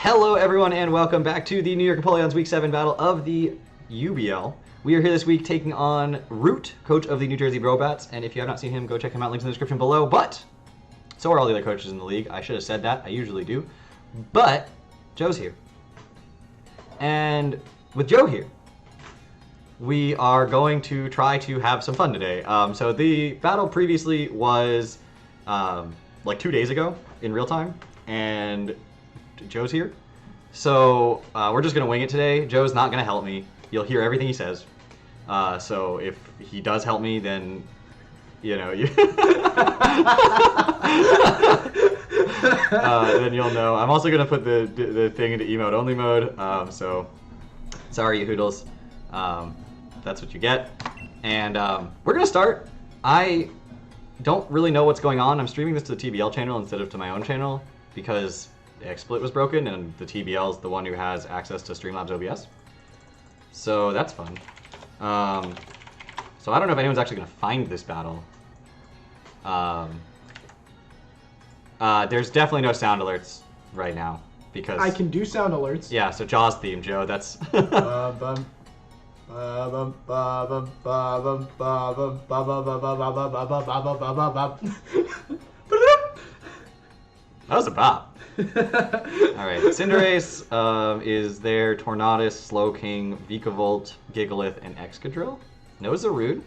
Hello everyone and welcome back to the New York Empoleon's Week 7 battle of the UBL. We are here this week taking on Root, coach of the New Jersey Brobats, and if you have not seen him, go check him out, links in the description below, but so are all the other coaches in the league. I should have said that, I usually do, but Joe's here. And with Joe here, we are going to try to have some fun today. So the battle previously was like 2 days ago in real time, and Joe's here. So we're just going to wing it today. Joe's not going to help me. You'll hear everything he says. So if he does help me, then, you know, then you'll know. I'm also going to put the thing into emote only mode. So sorry, you hoodles. That's what you get. And we're going to start. I don't really know what's going on. I'm streaming this to the TBL channel instead of to my own channel because the XSplit was broken and the TBL is the one who has access to Streamlabs OBS. So that's fun. So I don't know if anyone's actually going to find this battle. There's definitely no sound alerts right now because I can do sound alerts. Yeah, so Jaws theme, Joe. That's that was a bop. Alright, Cinderace is there, Tornadus, Slowking, Vikavolt, Gigalith, and Excadrill. No Zarude.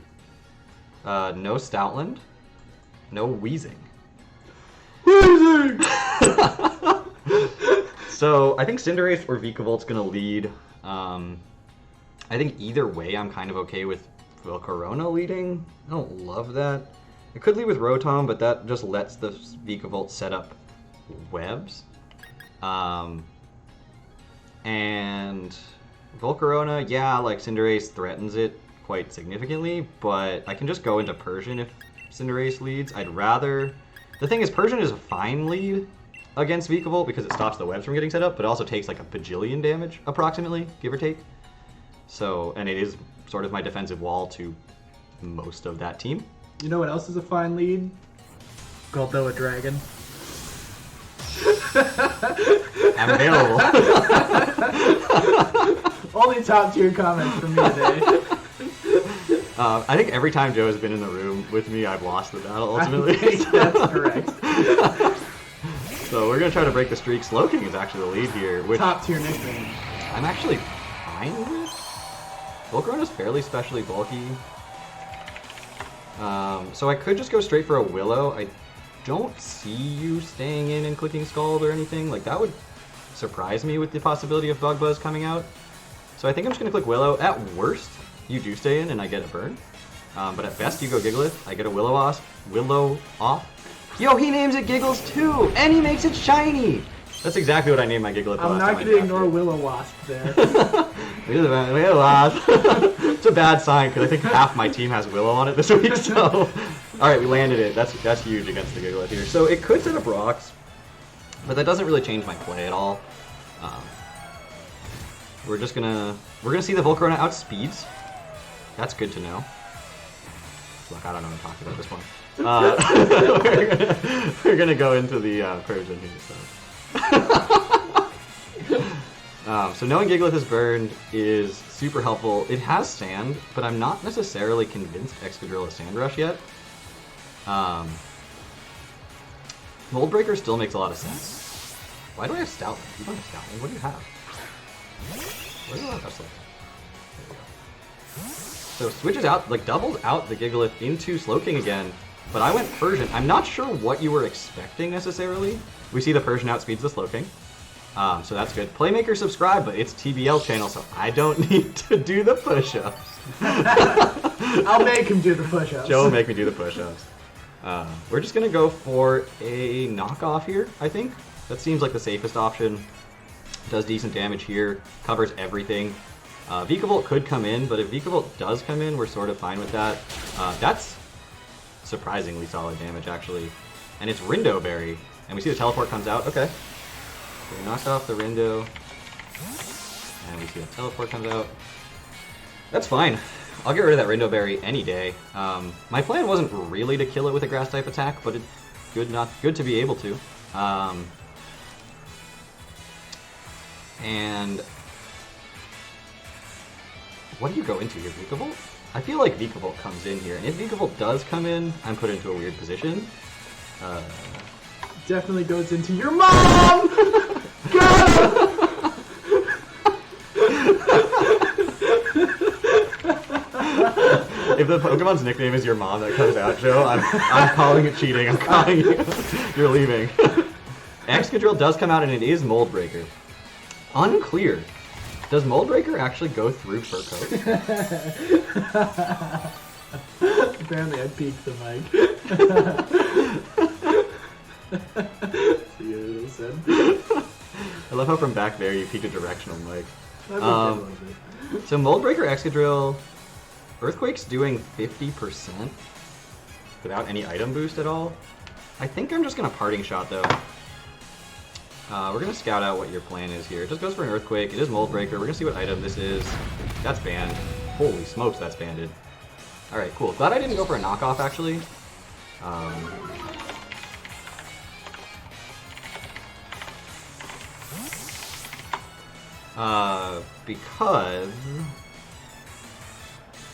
No Stoutland. No Weezing. So, I think Cinderace or Vikavolt's gonna lead. I think either way I'm kind of okay with Volcarona leading. I don't love that. I could lead with Rotom, but that just lets the Vikavolt set up webs. And Volcarona, yeah, like Cinderace threatens it quite significantly, but I can just go into Persian if Cinderace leads. I'd rather... The thing is, Persian is a fine lead against Vikavolt because it stops the webs from getting set up, but it also takes like a bajillion damage, approximately, give or take. So, and it is sort of my defensive wall to most of that team. You know what else is a fine lead? Goldoa Dragon. I'm available. Only top tier comments from me today. I think every time Joe has been in the room with me, I've lost the battle ultimately. I think that's correct. So we're going to try to break the streak. Slowking is actually the lead here. Which top tier nickname. I'm actually fine with. Volcarona's fairly specially bulky. So I could just go straight for a Willow. I don't see you staying in and clicking Scald or anything. Like, that would surprise me with the possibility of Bug Buzz coming out. So I think I'm just going to click Willow. At worst, you do stay in and I get a burn. But at best, you go Gigalith. I get a Willow off. Yo, he names it Giggles too! And he makes it shiny! That's exactly what I named my Gigalith. I'm not going to ignore Will-O-Wisp there. Willow-Wasp. It's a bad sign because I think half my team has Willow on it this week. So, all right, we landed it. That's huge against the Gigalith here. So it could set up rocks, but that doesn't really change my play at all. We're gonna see the Volcarona outspeeds. That's good to know. Look, I don't know what I'm talking about at this point. We're gonna go into the Persian here. So knowing Gigalith is burned is super helpful. It has Sand, but I'm not necessarily convinced Excadrill is Sand Rush yet. Mold Breaker still makes a lot of sense. Why do I have Stoutland? You don't have Stoutland. What do you have? Where do I have Stoutland? There we go. So switches out, like doubles out the Gigalith into Slowking again, but I went Persian. I'm not sure what you were expecting necessarily. We see the Persian outspeeds the Slowking. So that's good. Playmaker subscribe, but it's TBL channel, so I don't need to do the push-ups. I'll make him do the push-ups. Joe will make me do the push-ups. We're just going to go for a knockoff here, I think. That seems like the safest option. Does decent damage here, covers everything. Vikavolt could come in, but if Vikavolt does come in, we're sort of fine with that. That's surprisingly solid damage, actually. And it's Rindo Berry. And we see the teleport comes out. Okay. So we knocked off the Rindo. And we see the teleport comes out. That's fine. I'll get rid of that Rindo Berry any day. My plan wasn't really to kill it with a grass type attack, but it's good to be able to. And what do you go into here, Vikavolt? I feel like Vikavolt comes in here, and if Vikavolt does come in, I'm put into a weird position. Definitely goes into your mom! Go! If the Pokemon's nickname is your mom that comes out, Joe, I'm calling it cheating. I'm calling you. You're leaving. Excadrill does come out, and it is Mold Breaker. Unclear. Does Mold Breaker actually go through Fur Coat? Apparently I peeked the mic. See you, little son. I love how from back there you peeked a directional mic. So So Mold Breaker Excadrill, Earthquake's doing 50% without any item boost at all. I think I'm just going to Parting Shot though. We're going to scout out what your plan is here. It just goes for an Earthquake. It is Mold Breaker. We're going to see what item this is. That's banned. Holy smokes, that's banded. Alright, cool. Glad I didn't go for a knockoff, actually. Because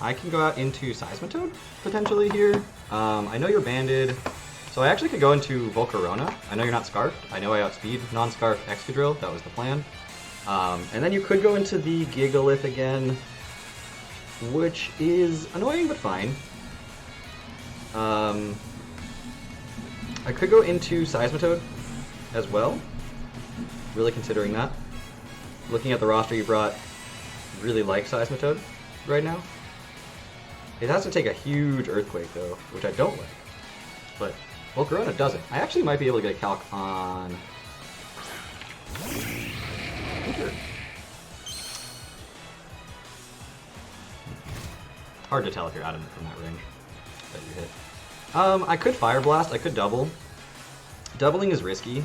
I can go out into Seismitoad, potentially, here. I know you're banded. So I actually could go into Volcarona. I know you're not Scarfed. I know I outspeed non-Scarfed Excadrill. That was the plan. And then you could go into the Gigalith again, which is annoying but fine. I could go into Seismitoad as well. Really considering that. Looking at the roster you brought, really like Seismitoad right now. It has to take a huge Earthquake though, which I don't like. But Volcarona doesn't. I actually might be able to get a calc on... Sure. Hard to tell if you're out of it from that range that you hit. I could Fire Blast, I could double. Doubling is risky.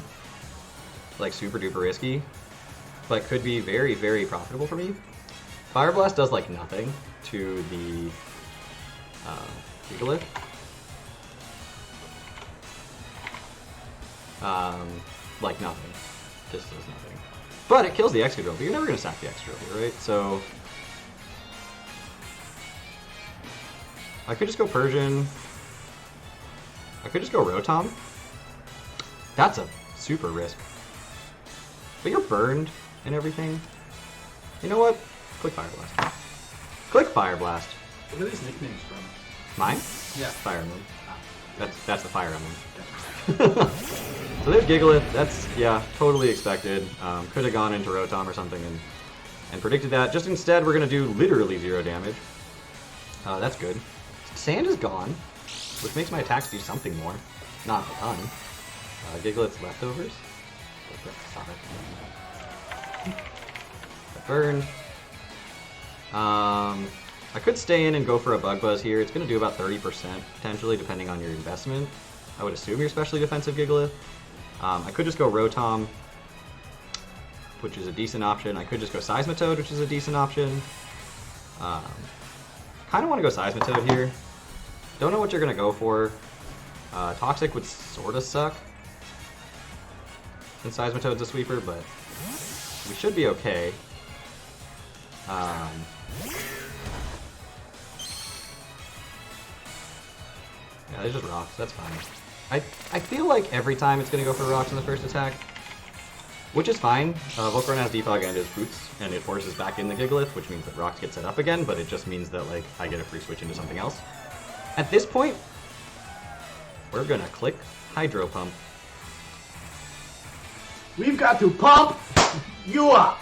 Like super duper risky. But could be very, very profitable for me. Fire Blast does like nothing to the Gigalith. Like nothing. Just does nothing. But it kills the Excadrill, but you're never going to sack the Excadrill here, right? So... I could just go Persian. I could just go Rotom. That's a super risk. But you're burned and everything. You know what? Click Fire Blast. Click Fire Blast. What are these nicknames from? Mine? Yeah. Fire Emblem. That's the Fire Emblem. So there's Gigalith. That's, yeah, totally expected. Could have gone into Rotom or something and predicted that. Just instead, we're going to do literally 0 damage. That's good. Sand is gone, which makes my attacks do something more. Not a ton. Gigalith's leftovers. That burned. I could stay in and go for a Bug Buzz here. It's going to do about 30% potentially, depending on your investment. I would assume you're specially defensive Gigalith. I could just go Rotom, which is a decent option. I could just go Seismitoad, which is a decent option. Kind of want to go Seismitoad here. Don't know what you're going to go for. Toxic would sort of suck, since Seismitoad's a sweeper, but we should be okay. Yeah, there's just rocks. That's fine. I feel like every time it's going to go for rocks in the first attack, which is fine. Volcarona has Defog and his Boots, and it forces back in the Gigalith, which means that rocks get set up again, but it just means that like I get a free switch into something else. At this point, we're going to click Hydro Pump. We've got to pump you up!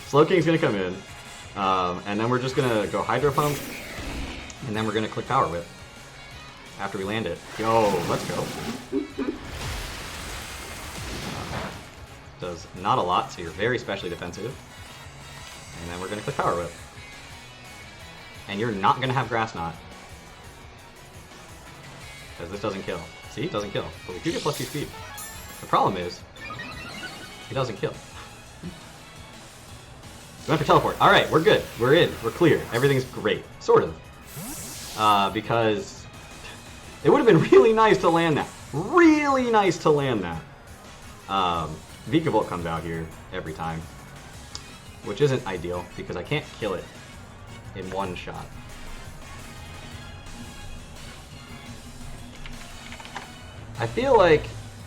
Slowking's going to come in, and then we're just going to go Hydro Pump, and then we're going to click Power Whip after we land it. Yo, let's go. Does not a lot, so you're very specially defensive. And then we're going to click Power Whip. And you're not going to have Grass Knot. Because this doesn't kill. See, it doesn't kill. But we do get +2 speed. The problem is, it doesn't kill. We have to teleport. Alright, we're good. We're in. We're clear. Everything's great. Sort of. Because it would have been really nice to land that. Really nice to land that. Vikavolt comes out here every time, which isn't ideal because I can't kill it in one shot. I feel like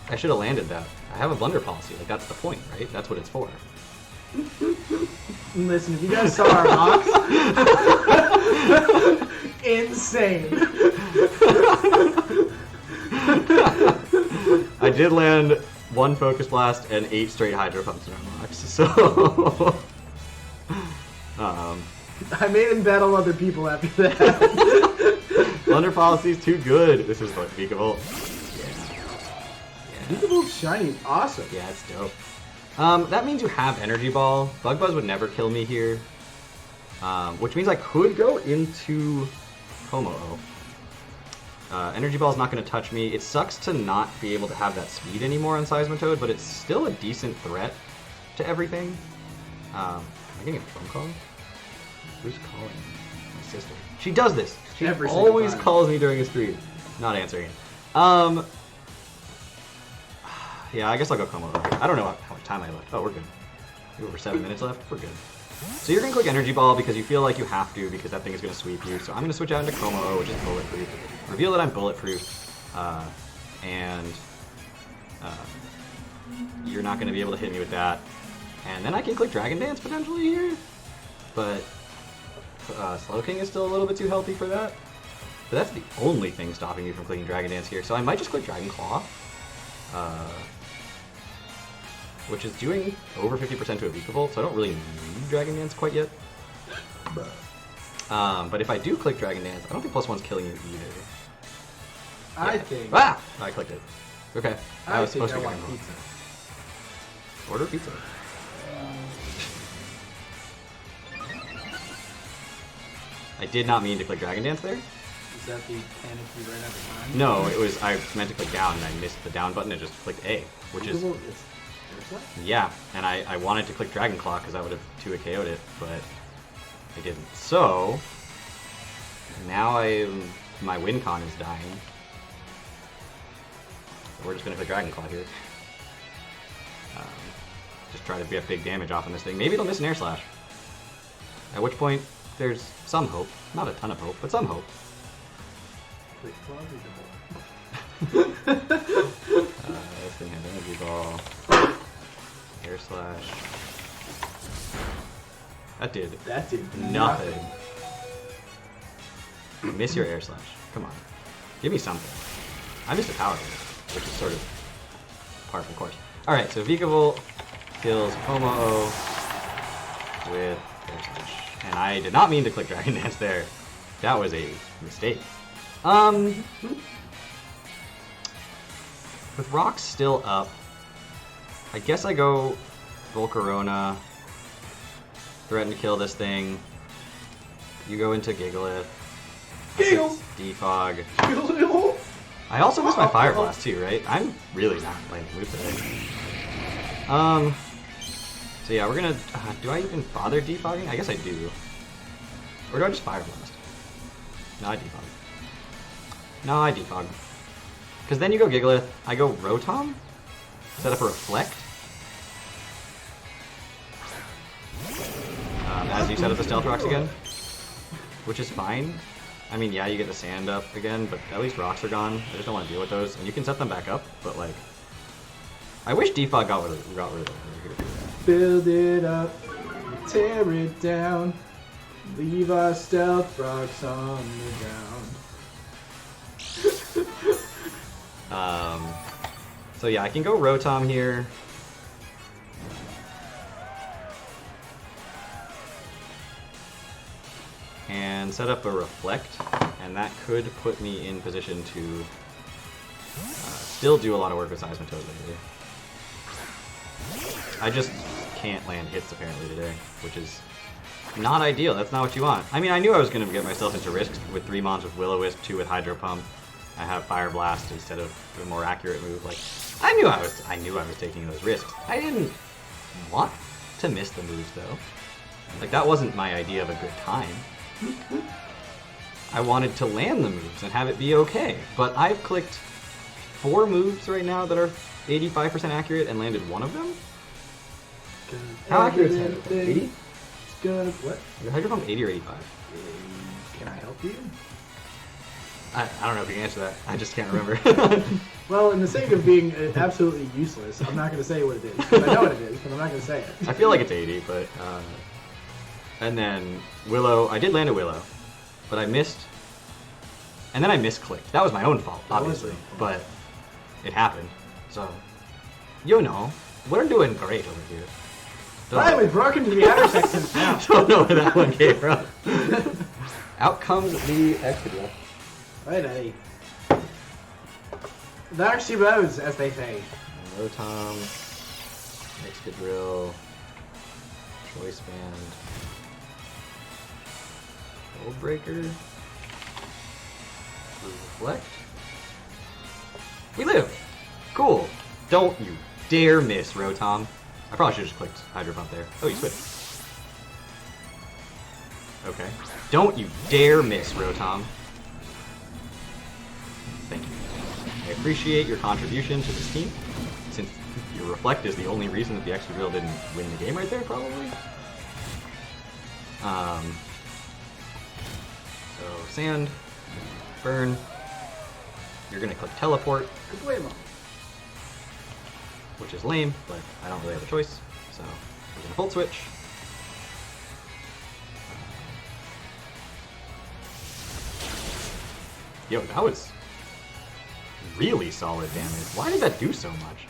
I should have landed that. I have a blunder policy, like that's the point, right? That's what it's for. Listen, if you guys saw our box, insane. I did land 1 Focus Blast and 8 straight Hydro Pumps in our box, so... I made him battle other people after that. Blunder policy's too good. This is what, Vikavolt? Yeah. Vikavolt's shiny is awesome. Yeah, it's dope. That means you have Energy Ball. Bug Buzz would never kill me here. Which means I could go into Homo-O. Energy Ball is not going to touch me. It sucks to not be able to have that speed anymore on Seismitoad, but it's still a decent threat to everything. Am I getting a phone call? Who's calling? My sister. She does this. She always calls me during a stream. Not answering it. Yeah, I guess I'll go Como. I don't know how much time I left. Oh, we're good. We have over 7 minutes left. We're good. So you're going to click Energy Ball because you feel like you have to because that thing is going to sweep you. So I'm going to switch out into Como, which is bulletproof. Reveal that I'm bulletproof. And you're not going to be able to hit me with that. And then I can click Dragon Dance potentially here. But Slowking is still a little bit too healthy for that. But that's the only thing stopping me from clicking Dragon Dance here. So I might just click Dragon Claw. Which is doing over 50% to a Vikavolt, so I don't really need Dragon Dance quite yet. But if I do click Dragon Dance, I don't think +1's killing you either. I think... Ah! I clicked it. Okay. I was think supposed I to want pizza. Order pizza. I did not mean to click Dragon Dance there. Is that the canopy right at the time? No, it was, I meant to click down and I missed the down button and just clicked A, which is... Yeah, and I wanted to click Dragon Claw because I would have 2-hit KO'd it, but I didn't. So, now my win con is dying. So we're just going to click Dragon Claw here. Just try to get big damage off on this thing. Maybe it'll miss an Air Slash. At which point, there's some hope. Not a ton of hope, but some hope. This thing has Energy Ball. Air Slash. That did nothing. Miss your Air Slash. Come on. Give me something. I missed a Power Hit, which is sort of par for the course. Alright, so Vikavolt kills Homo-O with Air Slash. And I did not mean to click Dragon Dance there. That was a mistake. With rocks still up, I guess I go Volcarona, threaten to kill this thing. You go into Gigalith. Defog. I also missed my Fire Blast too, right? I'm really not playing the move today. So yeah, we're gonna... do I even bother defogging? I guess I do. Or do I just Fire Blast? No, I defog. No, I defog. Because then you go Gigalith, I go Rotom, set up a Reflect. As you set up the Stealth Rocks again, which is fine. I mean, yeah, you get the sand up again, but at least rocks are gone. I just don't want to deal with those. And you can set them back up, but like... I wish Defog got rid of them. Build it up, tear it down, leave our stealth rocks on the ground. So yeah, I can go Rotom here. And set up a Reflect, and that could put me in position to still do a lot of work with Seismitoad later. I just can't land hits apparently today, which is not ideal. That's not what you want. I mean, I knew I was going to get myself into risks with 3 mons with Will-O-Wisp, 2 with Hydro Pump. I have Fire Blast instead of a more accurate move. Like, I knew I was taking those risks. I didn't want to miss the moves though. Like, that wasn't my idea of a good time. I wanted to land the moves and have it be okay. But I've clicked 4 moves right now that are 85% accurate and landed one of them? How accurate is Hydro Pump? 80? It's gonna what? Is Hydro Pump 80 or 85? Can I help you? I don't know if you can answer that. I just can't remember. Well, in the sake of being absolutely useless, I'm not going to say what it is. 'Cause I know what it is, but I'm not going to say it. I feel like it's 80, but... and then Willow... I did land a Willow, but I missed... And then I misclicked. That was my own fault, obviously. But it happened. So, you know, we're doing great over here. Right, we broke into the outer sections now. Don't know where that one came from. Out comes the Excadrill. Right, Eddie. There she goes, as they say. Rotom, Excadrill, Choice Band, Gold Breaker, Reflect. We live! Cool. Don't you dare miss, Rotom. I probably should have just clicked Hydro Pump there. Oh, you switched. Okay. Don't you dare miss, Rotom. Thank you. I appreciate your contribution to this team, since your Reflect is the only reason that the Excadrill didn't win the game right there, probably. So, Sand, Burn. You're going to click Teleport, which is lame, but I don't really have a choice, so we're going to Volt Switch. Yo, that was really solid damage. Why did that do so much?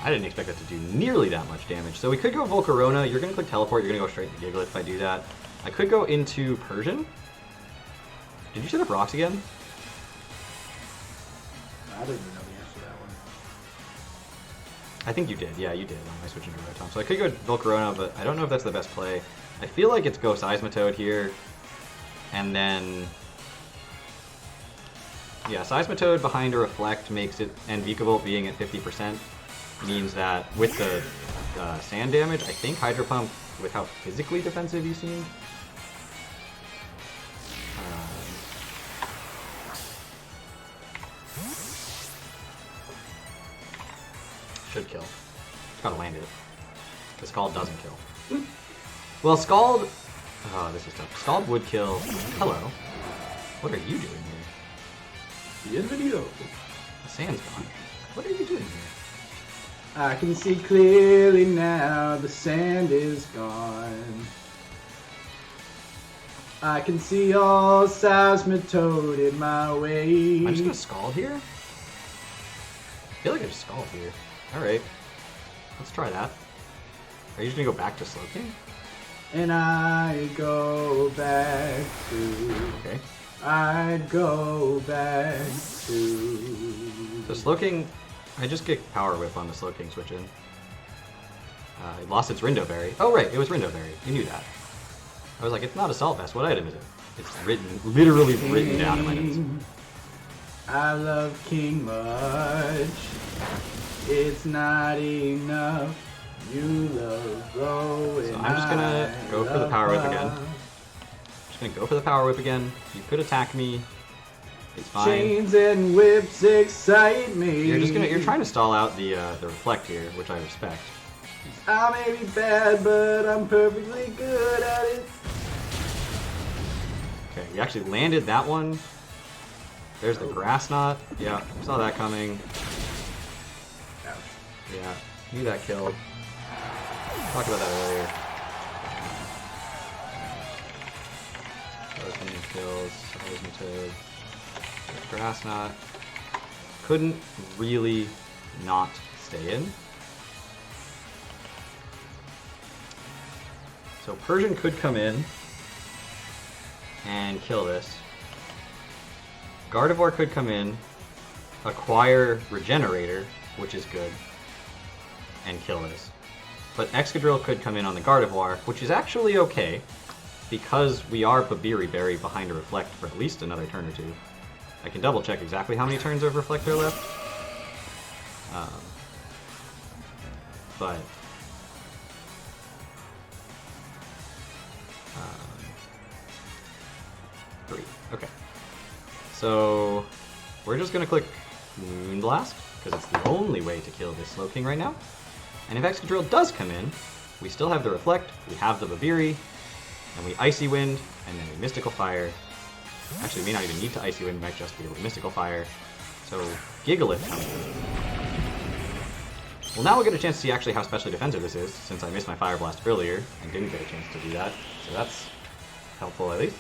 I didn't expect that to do nearly that much damage. So we could go Volcarona. You're going to click Teleport. You're going to go straight into Gigalith if I do that. I could go into Persian. Did you set up rocks again? I didn't even know the answer to that one. I think you did. Yeah, you did. I switched into Rotom. So I could go Volcarona, but I don't know if that's the best play. I feel like it's go Seismitoad here. And then... yeah, Seismitoad behind a Reflect makes it... and Vikavolt being at 50% means that with the sand damage, I think Hydro Pump, with how physically defensive you seemed... should kill. Just gotta land it. The Scald doesn't kill. Well, Scald... oh, this is tough. Scald would kill... hello. What are you doing here? Bienvenido. The sand's gone. What are you doing here? I can see clearly now, the sand is gone. I can see all Seismitoad in my way. I'm just gonna Scald here? I feel like I just Scald here. Alright. Let's try that. Are you just gonna go back to Slowking? And I go back to... okay. I'd go back to... So Slowking, I just get Power Whip on the Slowking switch in. It lost its Rindo Berry. Oh right, it was Rindo Berry. You knew that. I was like, it's not Assault Vest. What item is it? It's written, literally written down in my notes. I love King much. It's not enough. You love Rowan. So I'm just gonna go for the Power Whip again. Just gonna go for the Power Whip again. You could attack me. It's fine. Chains and whips excite me. You're trying to stall out the Reflect here, which I respect. I may be bad, but I'm perfectly good at it. Okay, we actually landed that one. There's the Grass Knot. Yeah, saw that coming. Ouch. Yeah, knew that killed. Talked about that earlier. Those many kills. Seismitoad. Grass Knot. Couldn't really not stay in. So Persian could come in and kill this. Gardevoir could come in, acquire Regenerator, which is good, and kill this. But Excadrill could come in on the Gardevoir, which is actually okay, because we are Babiri Berry behind a Reflect for at least another turn or two. I can double check exactly how many turns of Reflect are left. But... three. Okay. So we're just gonna click Moonblast. because it's the only way to kill this Slowking right now. And if Excadrill does come in, we still have the Reflect, we have the Babiri, and we Icy Wind, and then we Mystical Fire. Actually, we may not even need to Icy Wind, we might just be able to Mystical Fire. So, Gigalith comes in. Well, now we'll get a chance to see actually how specially defensive this is, since I missed my Fire Blast earlier and didn't get a chance to do that. So that's helpful at least.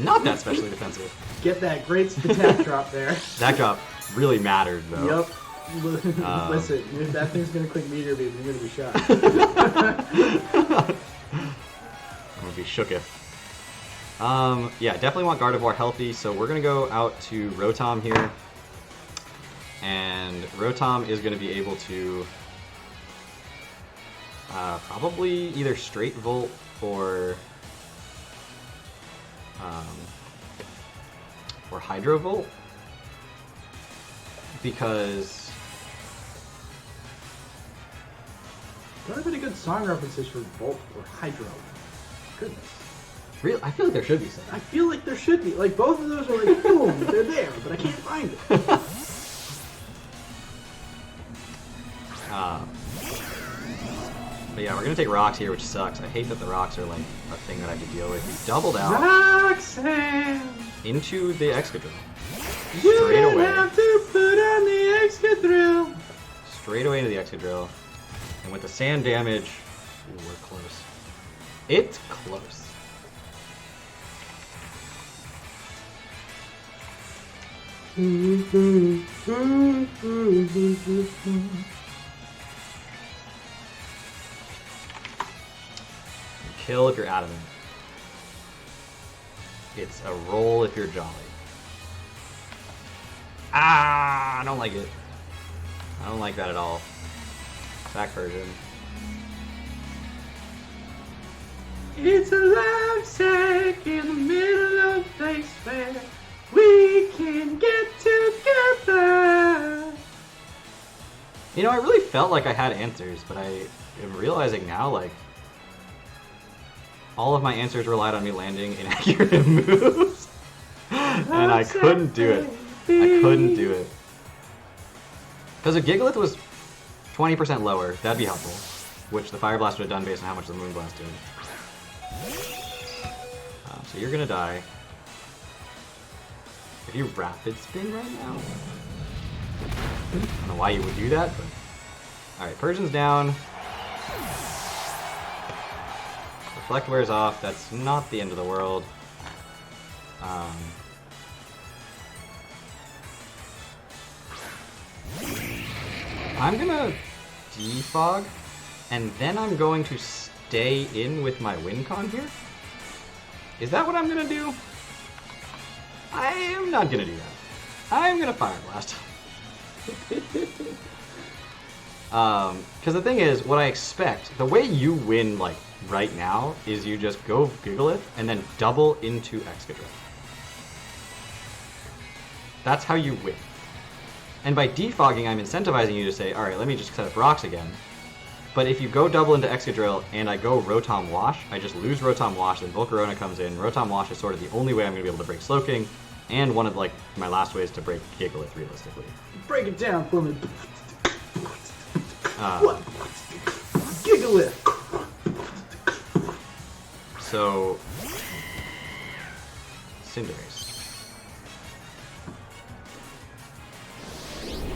Not that specially defensive. Get that great attack drop there. That drop really mattered, though. Yep. Listen, if that thing's gonna click Meteor Beam, you're gonna be shot. I'm gonna be shooketh. Yeah, definitely want Gardevoir healthy, so we're gonna go out to Rotom here. And Rotom is gonna be able to probably either straight Volt or Hydro Volt, because don't have any good song references for Volt or Hydro. Goodness. Really, I feel like there should be some. I feel like there should be. Like, both of those are like, boom, they're there, but I can't find it. But yeah, we're gonna take rocks here, which sucks. I hate that the rocks are like a thing that I have to deal with. We doubled out Roxanne! into the Excadrill. You Straight don't away. have to put on the Excadrill. Straight away into the Excadrill. And with the sand damage, ooh, we're close. It's close. Kill if you're adamant. It's a roll if you're jolly. Ah, I don't like it. I don't like that at all. Back version. It's a love sack in the middle of a place where we can get together. You know, I really felt like I had answers, but I am realizing now, like, all of my answers relied on me landing inaccurate moves. And I couldn't do it. I couldn't do it. Because a Gigalith was 20% lower, that'd be helpful. Which the Fire Blast would have done based on how much the Moon Blast did. So you're gonna die. If you Rapid Spin right now? I don't know why you would do that, but... Alright, Persian's down. Reflect wears off, that's not the end of the world. I'm gonna defog, and then I'm going to stay in with my win con here. Is that what I'm gonna do? I am not gonna do that. I'm gonna Fire Blast. Because the thing is, what I expect, the way you win, like, right now, is you just go Gigalith and then double into Excadrill. That's how you win. And by defogging, I'm incentivizing you to say, alright, let me just set up rocks again. But if you go double into Excadrill and I go Rotom Wash, I just lose Rotom Wash, then Volcarona comes in. Rotom Wash is sort of the only way I'm going to be able to break Slowking, and one of, like, my last ways to break Gigalith, realistically. Break it down for me. Gigalith. So, Cinderace.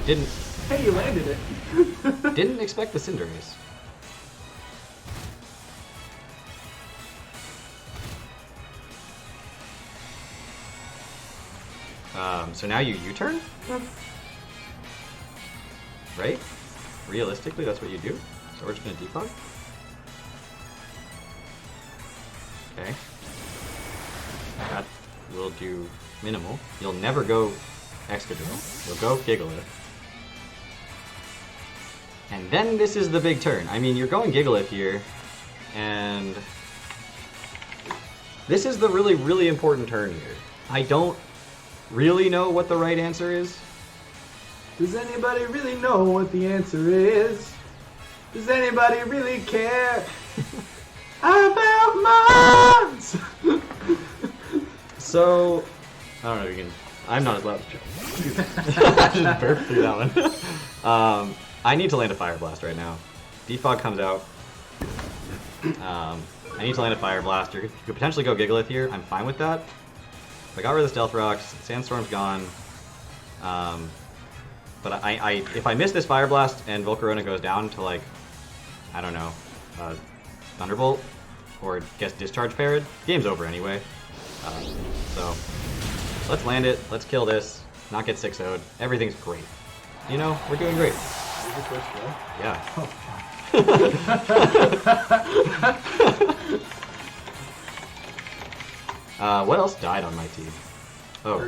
Didn't Hey, you landed it. didn't expect the Cinderace. So now you U-turn? Right? Realistically, that's what you do. So we're just gonna defog. Okay. That will do minimal. You'll never go Excadrill. You'll go Gigalith. And then this is the big turn. I mean, you're going Gigalith here, and this is the really, really important turn here. I don't really know what the right answer is. Does anybody really know what the answer is? Does anybody really care? about mods. So, I don't know if you can. I'm not as loud as Joe. I just burped through that one. I need to land a Fire Blast right now. Defog comes out. I need to land a Fire Blaster. You could potentially go Gigalith here. I'm fine with that. I got rid of the Stealth Rocks. Sandstorm's gone. But if I miss this Fire Blast and Volcarona goes down to like, I don't know, Thunderbolt or gets Discharge Parried, game's over anyway. So let's land it. Let's kill this. Not get 6-0'd. Everything's great. You know, we're doing great. Yeah. What else died on my team? Oh,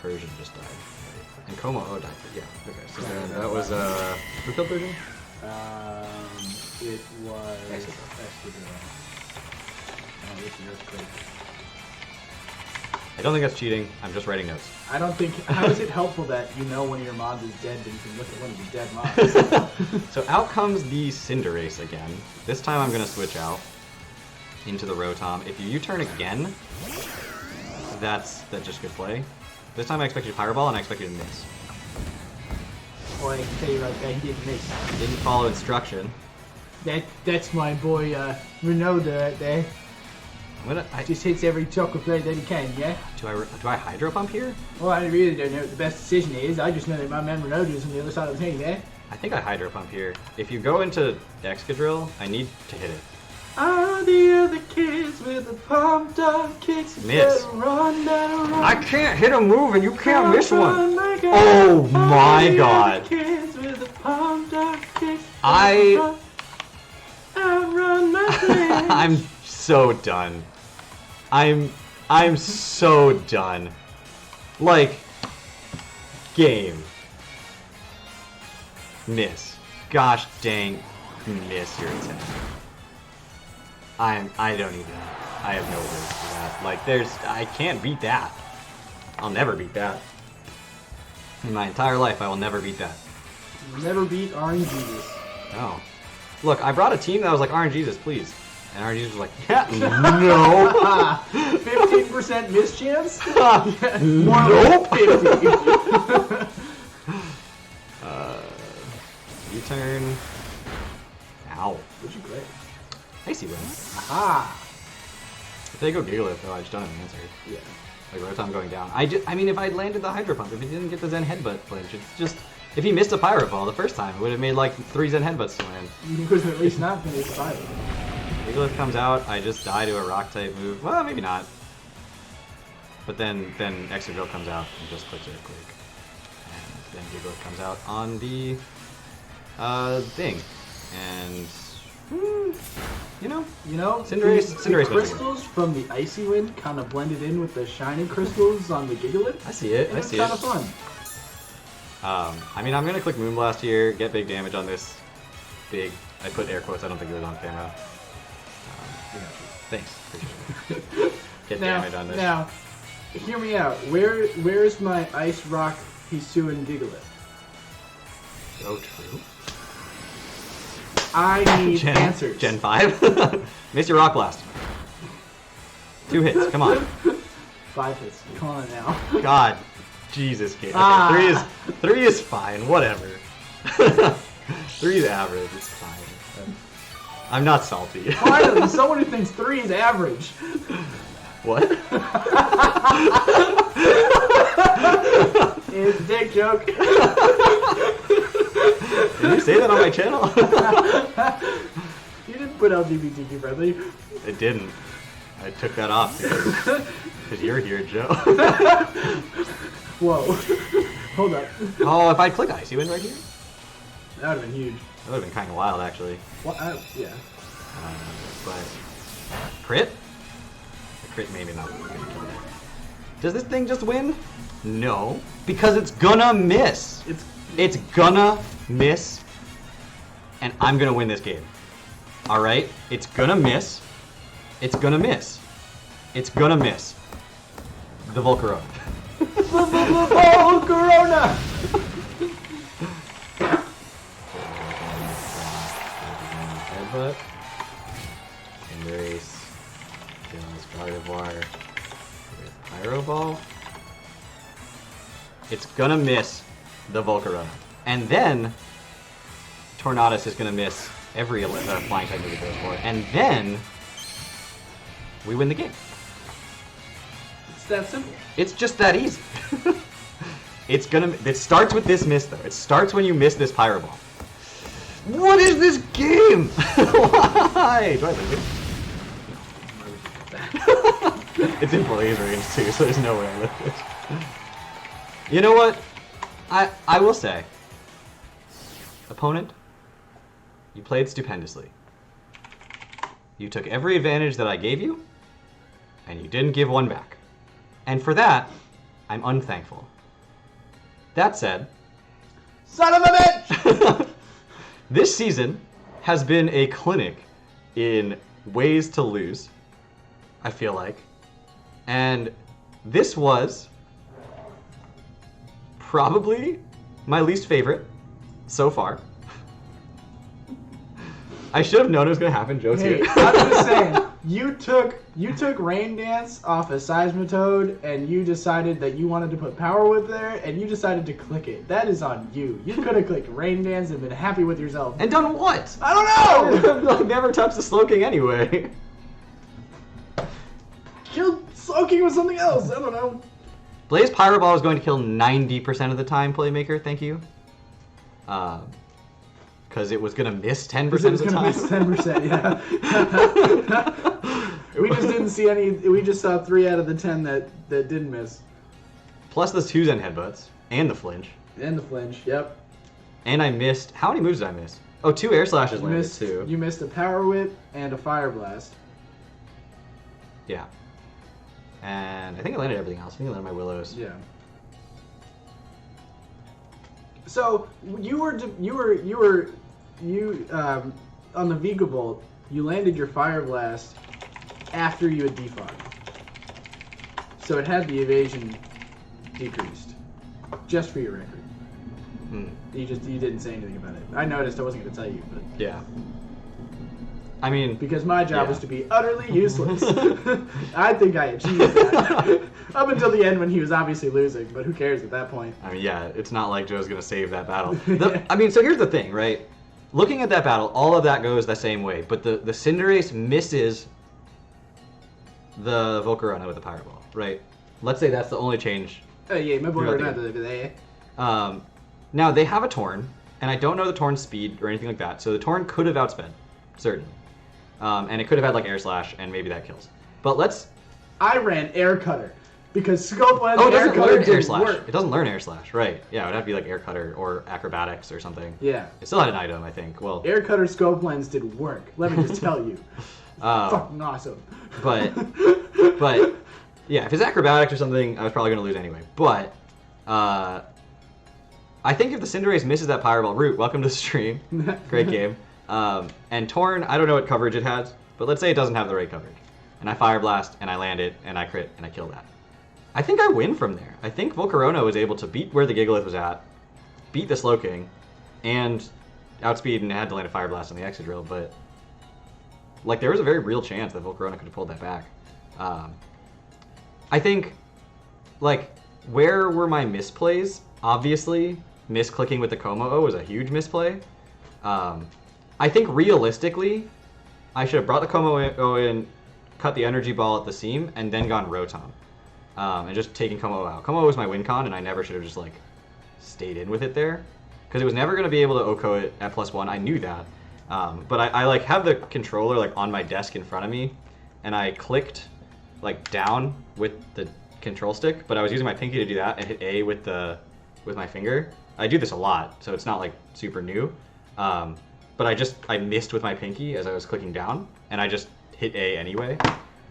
Persian just died. And Como died. Yeah. Okay. So then that was who killed Persian? It was Espadrille. Oh, this is earthquake. I don't think that's cheating. I'm just writing notes. I don't think. How is it helpful that you know one of your mods is dead, but you can look at one of your dead mods? So out comes the Cinderace again. This time I'm gonna switch out into the Rotom. If you U-turn again, that's just good play. This time I expect you to Pyro Ball and I expect you to miss. Boy, I can tell you right there, he didn't miss. Didn't follow instruction. That's my boy Ronaldo right there. Just hits every chocolate plate that he can, yeah? Do I Hydro Pump here? Well, I really don't know what the best decision is. I just know that my man Ronaldo is on the other side of the thing, yeah? I think I Hydro Pump here. If you go into Excadrill, I need to hit it. All the other kids with the pumped up kicks. Miss. Better run. I can't hit a move and you can't miss one. My God. Oh my God. Kids with the pumped up kicks. I run my friends. I'm so done. I'm so done. Like, game. Miss. Gosh dang, miss your attack. I have no words for that. Like, I can't beat that. I'll never beat that. In my entire life, I will never beat that. You'll never beat RNGesus. No. Look, I brought a team that was like, RNGesus, please. And RNGesus was like, yeah, no. 15% miss chance? Nope. 50. U-turn. Ow. What'd you grade? Icy win. Aha! If they go Gigalith, though, I just don't have an answer. Yeah. Like, Rotom going down. I mean, if I'd landed the Hydro Pump, if he didn't get the Zen Headbutt flinch, it's just... If he missed a Pyro Ball the first time, it would have made, like, 3 Zen Headbutts to land. You could have at least not finished Pyro. Gigalith comes out, I just die to a Rock-type move. Well, maybe not. But then Excadrill comes out and just clicks Earthquake. And then Gigalith comes out on the... thing. And... You know, Cinderace the crystals from the Icy Wind kind of blended in with the shiny crystals on the Gigalith. I see it. It's kind of fun. I mean, I'm gonna click Moonblast here, get big damage on this. Big. I put air quotes. I don't think it was on camera. Thanks. Appreciate it. Get damage on this. Now, hear me out. Where's my Ice Rock Hisuian Gigalith? So true. I need answers. Gen 5. Miss your Rock Blast. 2 hits. Come on. 5 hits. Come on now. God. Jesus, kid. Okay, 3 is fine. Whatever. 3 is average. It's fine. I'm not salty. Finally, someone who thinks 3 is average. What? It's a dick joke. Did you say that on my channel? You didn't put LGBTQ friendly. I didn't. I took that off because you're here, Joe. Whoa. Hold up. Oh, if I click Icy Wind right here? That would have been huge. That would have been kind of wild, actually. What? Yeah. But... Crit? The crit maybe not going to kill that. Does this thing just win? No. Because it's gonna miss. It's gonna miss. And I'm gonna win this game. Alright? It's gonna miss. It's gonna miss. It's gonna miss. The Volcarona. Volcarona! Headbutt. And Ball, it's gonna miss the Volcarona. And then Tornadus is gonna miss every flying type move it goes for. And then we win the game. It's that simple. It's just that easy. It starts with this miss though. It starts when you miss this Pyro Ball. What is this game? Why? Do I lose it? It's in Blaze range too, so there's no way I lose it. You know what? I will say, opponent, you played stupendously. You took every advantage that I gave you, and you didn't give one back. And for that, I'm unthankful. That said, son of a bitch! This season has been a clinic in ways to lose, I feel like. And this was probably my least favorite so far. I should have known it was going to happen. Joe's Hey, here. I'm just saying, you took Rain Dance off a Seismitoad, and you decided that you wanted to put Power Whip there, and you decided to click it. That is on you. You could have clicked Rain Dance and been happy with yourself. And done what? I don't know! I've never touched the Slowking anyway. Killed Slowking with something else. I don't know. Blaze Pyro Ball is going to kill 90% of the time, Playmaker. Thank you. Because it was going to miss 10% of the time. It was going to miss 10%, yeah. We just didn't see any. We just saw 3 out of the 10 that didn't miss. Plus the 2 Zen Headbutts. And the Flinch. And the Flinch, yep. And I missed... How many moves did I miss? Oh, 2 Air Slashes landed too. You missed a Power Whip and a Fire Blast. Yeah. And I think I landed everything else. I think I landed my Willows. Yeah. So you on the Vega Bolt, you landed your Fire Blast after you had defogged. So it had the evasion decreased. Just for your record. You didn't say anything about it. I noticed. I wasn't going to tell you, but Yeah. I mean... Because my job was to be utterly useless. I think I achieved that. Up until the end when he was obviously losing, but who cares at that point? I mean, yeah, it's not like Joe's going to save that battle. I mean, so here's the thing, right? Looking at that battle, all of that goes the same way, but the Cinderace misses the Volcarona with the Pyro Ball, right? Let's say that's the only change. Oh yeah, my boy Throughout over there. Now, they have a Torn, and I don't know the Torn's speed or anything like that, so the Torn could have outsped, certainly. And it could have had like Air Slash, and maybe that kills. But let's... I ran Air Cutter, because Scope Lens Air Cutter didn't Air Slash. work. It doesn't learn Air Slash, right. Yeah, it would have to be like Air Cutter or Acrobatics or something. Yeah. It still had an item, I think. Well, Air Cutter Scope Lens didn't work. Let me just tell you. Fucking awesome. But yeah, if it's Acrobatics or something, I was probably going to lose anyway. But I think if the Cinderace misses that Pyro Ball, Root, welcome to the stream. Great game. And Torn, I don't know what coverage it has, but let's say it doesn't have the right coverage. And I Fire Blast, and I land it, and I crit, and I kill that. I think I win from there. I think Volcarona was able to beat where the Gigalith was at, beat the Slowking, and outspeed and had to land a Fire Blast on the Excadrill, but like there was a very real chance that Volcarona could have pulled that back. I think, like, where were my misplays? Obviously, misclicking with the Como-O was a huge misplay. I think realistically, I should have brought the Como-O in, cut the Energy Ball at the seam, and then gone Rotom. And just taking Como-O out. Como-O was my win con, and I never should have just, like, stayed in with it there. Because it was never going to be able to OHKO it at +1. I knew that. But I like, have the controller, like, on my desk in front of me, and I clicked, like, down with the control stick, but I was using my pinky to do that and hit A with my finger. I do this a lot, so it's not, like, super new. But I missed with my pinky as I was clicking down, and I just hit A anyway.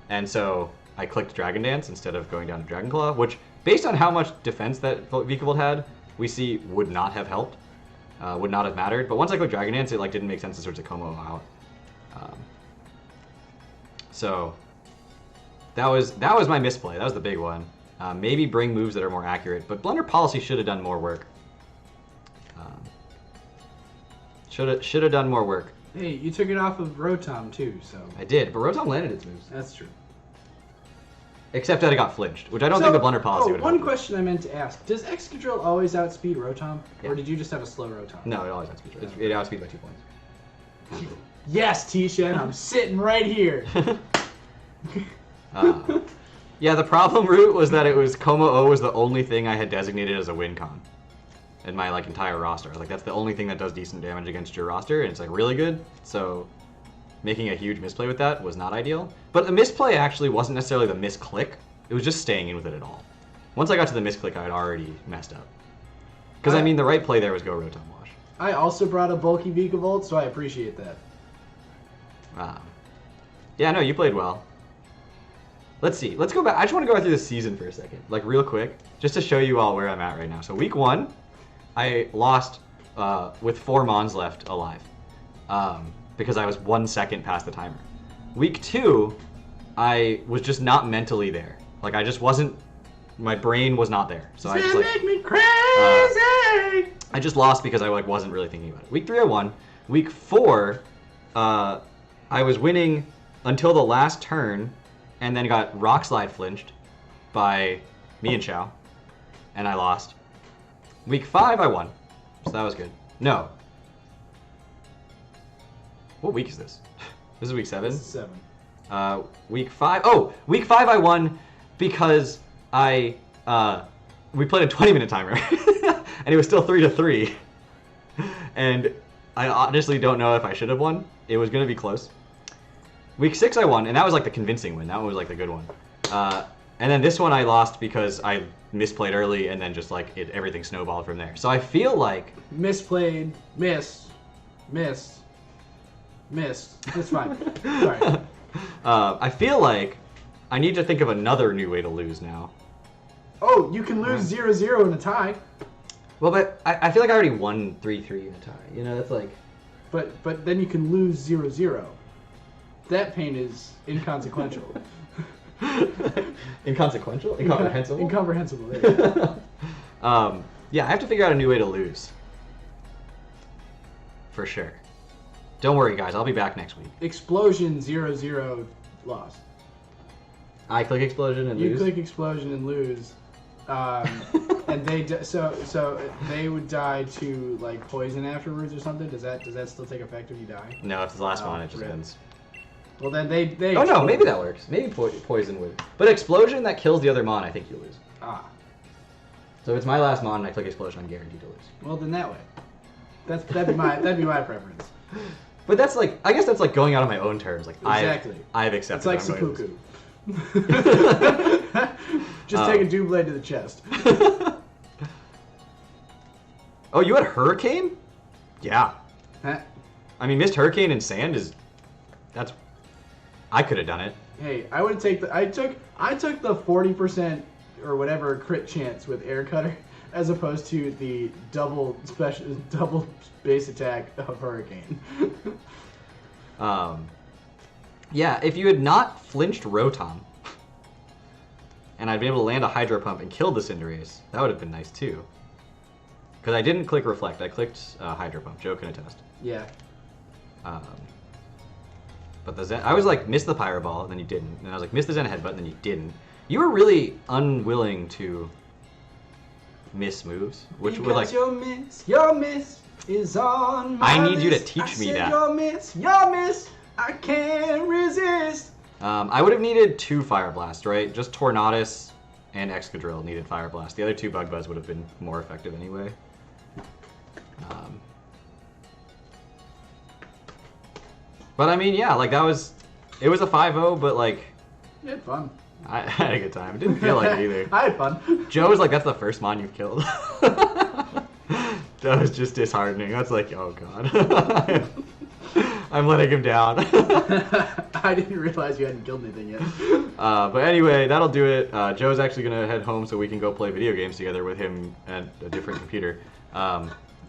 And so I clicked Dragon Dance instead of going down to Dragon Claw, which, based on how much defense that Vikavolt had, we see would not have helped, would not have mattered. But once I clicked Dragon Dance, it like didn't make sense to switch the Como out. So that was my misplay. That was the big one. Maybe bring moves that are more accurate, but Blunder Policy should have done more work. Should have done more work. Hey, you took it off of Rotom too, so. I did, but Rotom landed its moves. That's true. Except that it got flinched, which I don't think the blunder policy would have. One question I meant to ask. Does Excadrill always outspeed Rotom? Yeah. Or did you just have a slow Rotom? No, it always outspeeds. It outspeeds by 2 points. Yes, T-Shen, I'm sitting right here. Yeah, the problem route was that it was Como-O was the only thing I had designated as a win con in my like entire roster. Like that's the only thing that does decent damage against your roster, and it's like really good. So making a huge misplay with that was not ideal. But the misplay actually wasn't necessarily the misclick. It was just staying in with it at all. Once I got to the misclick, I had already messed up. Because I mean, the right play there was go Rotom Wash. I also brought a bulky Vikavolt, so I appreciate that. Yeah, no, you played well. Let's see. Let's go back. I just want to go through the season for a second, like real quick, just to show you all where I'm at right now. So week 1, I lost with 4 Mons left alive because I was 1 second past the timer. Week 2, I was just not mentally there. Like I just wasn't. My brain was not there. So I just like. Make me crazy. I just lost because I like wasn't really thinking about it. Week 3, I won. Week 4, I was winning until the last turn. And then got Rock Slide flinched by me and Xiao, and I lost. Week 5, I won, so that was good. No. What week is this? This is week 7? This is 7. Week 5. Oh, week 5 I won because we played a 20-minute timer, and it was still 3-3. And I honestly don't know if I should have won. It was going to be close. Week 6 I won, and that was like the convincing win. That one was like the good one. And then this one I lost because I misplayed early, and then just like everything snowballed from there. So I feel like misplayed, missed. It's fine. Sorry. I feel like I need to think of another new way to lose now. Oh, you can lose 0-0 in a tie. Well, but I feel like I already won 3-3 in a tie. You know, that's like. But then you can lose 0-0. That pain is inconsequential. Inconsequential? Incomprehensible? Incomprehensible. There you go. Yeah, I have to figure out a new way to lose. For sure. Don't worry, guys. I'll be back next week. Explosion 0-0 loss. I click explosion and you lose? You click explosion and lose. And they so they would die to like poison afterwards or something. Does that still take effect if you die? No, if it's the last one, it just rip. ends. Well, then they. Oh no, maybe that works. Maybe poison would. But explosion that kills the other mon, I think you lose. Ah. So if it's my last mon and I click explosion, I'm guaranteed to lose. Well, then that way. That'd be my preference. But that's like, I guess that's like going out on my own terms. Like exactly. I've accepted. It's like seppuku. Just take a dew blade to the chest. Oh, you had Hurricane? Yeah. Huh? I mean, missed Hurricane and Sand is. That's. I could have done it. Hey, I would take the. I took the 40% or whatever crit chance with Air Cutter, as opposed to the double base attack of Hurricane. Yeah, if you had not flinched Rotom, and I'd been able to land a Hydro Pump and killed the Cinderace, that would have been nice too. Because I didn't click Reflect, I clicked Hydro Pump. Joe can attest. Yeah. But the Zen, I was like, miss the Pyro Ball, and then you didn't. And I was like, miss the Zen Headbutt, and then you didn't. You were really unwilling to miss moves, which would like. Your miss is on my I need list. you to teach me that. Your miss, I can't resist. I would have needed 2 Fire Blast, right? Just Tornadus and Excadrill needed Fire Blast. The other 2 Bug Buzz would have been more effective anyway. But I mean, yeah, like that was, it was a 5-0, but like. You had fun. I had a good time. It didn't feel like it either. I had fun. Joe was like, that's the first mon you've killed. That was just disheartening. That's like, oh god. I'm letting him down. I didn't realize you hadn't killed anything yet. But anyway, that'll do it. Joe's actually going to head home so we can go play video games together with him at a different computer.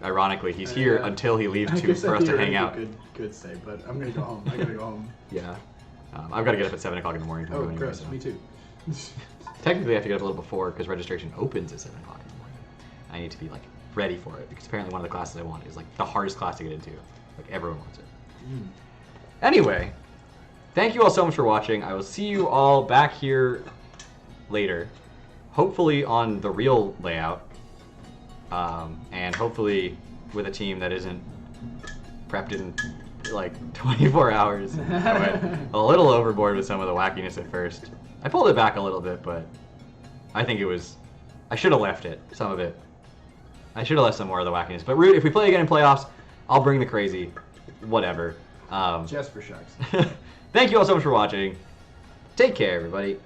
Ironically, he's here until he leaves for us to hang out. Good stay, but I'm going to go home. I got to go home. Yeah. I've got to get up at 7 o'clock in the morning. Oh, gross. Me too. Technically, I have to get up a little before because registration opens at 7 o'clock in the morning. I need to be like ready for it because apparently one of the classes I want is like the hardest class to get into. Like everyone wants it. Anyway, thank you all so much for watching. I will see you all back here later, hopefully on the real layout, and hopefully with a team that isn't prepped in like 24 hours. I went a little overboard with some of the wackiness at first. I pulled it back a little bit, but I think I should have left it, some of it. I should have left some more of the wackiness. But Root, if we play again in playoffs, I'll bring the crazy. Whatever. Just for shucks. Thank you all so much for watching. Take care, everybody.